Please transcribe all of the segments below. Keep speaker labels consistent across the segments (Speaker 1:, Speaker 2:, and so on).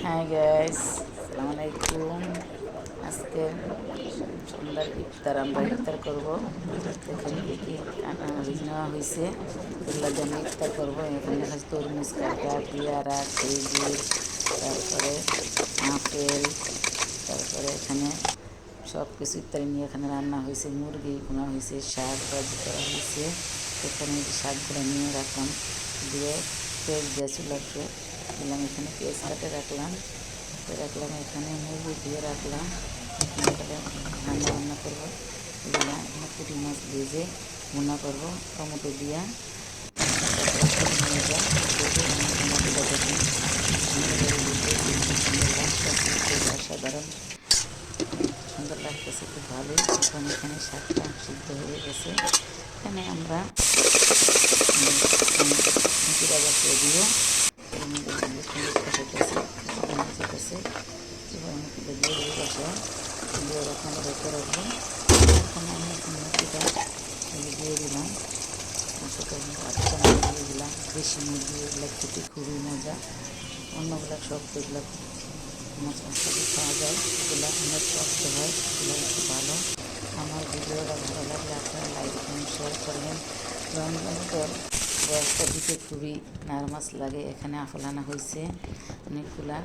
Speaker 1: Hi guys, আসসালামু আলাইকুম। আজকে সন্ধ্যার ইফতার, আমরা ইফতার করব। দেখেন কি কি কাঁচামরিচ নেওয়া হয়েছে, এগুলো দিয়ে আমি ইফতার করবো। এখানে আছে তরমুজ কাটা, পেয়ারা, খেজুর, তারপরে আপেল, তারপরে এখানে সব কিছু ইত্যাদি নিয়ে এখানে রান্না হয়েছে। মুরগি ভুনা হয়েছে, শাক ভাজি করা হয়েছে। এখানে শাকগুলো নিয়ে রাখলাম, দিয়ে পেঁয়াজ দিয়ে চুলাতে দিলাম। এখানে পেঁয়াজ কাটে রাখলাম, এখানে মুরগি দিয়ে রাখলাম। এখানে তাহলে রান্না করবো। এগুলো এখানে পুঁটি মাছ ভেজে ভুনা করবো টমেটো দিয়া। অসাধারণ সুন্দর লাগতেছে, খুব ভালোই। এখন এখানে শাকটা সিদ্ধ হয়ে গেছে। এখানে আমরা মুখি বাজার করে দিব। কষাইতেছে এবার মুখিটা দিয়ে দিয়ে বসায় দিয়ে এখন রেখে রাখবো। এখন আমি মুখিটা দিয়ে দিলাম। সেটা আটটা দিয়ে দিলাম। দেশি মুরগি এগুলো খেতে খুবই মজা। অন্যগুলো সব এগুলো মশলা খাওয়া যায়, এগুলো অনেক শক্ত হয়, এগুলো খুব ভালো। আমার ভিডিওটা ভালো লাগলে আপনারা লাইক করুন, শেয়ার করবেন। রমজানের বয়সটা দিতে খুবই নার্ভাস লাগে। এখানে ফল আনা হয়েছে অনেকগুলা,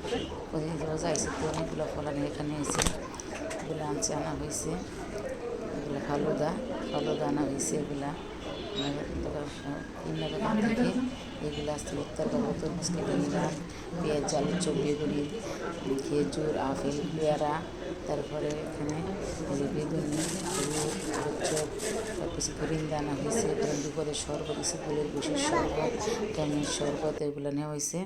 Speaker 1: রোজা আইসে তো অনেকগুলো ফল আনা এখানে হয়েছে, এগুলো আনা হয়েছে। এগুলো ফালুদা আনা হয়েছে। এগুলা বিভিন্ন দোকান থেকে এগুলো আসতে ইফতার করবো। তরমুজ কেটে নিলাম, পেঁয়াজ, আলু, বেগুনি, খেজুর, আপেল, পেয়ারা, তারপরে এখানে বেগুনি, চোখ, সব কিছু পরিন্দা আনা হয়েছে। দুপুরে শরবত, ফুলের বসে শরবত, টমের শরবত, এগুলো নেওয়া হয়েছে।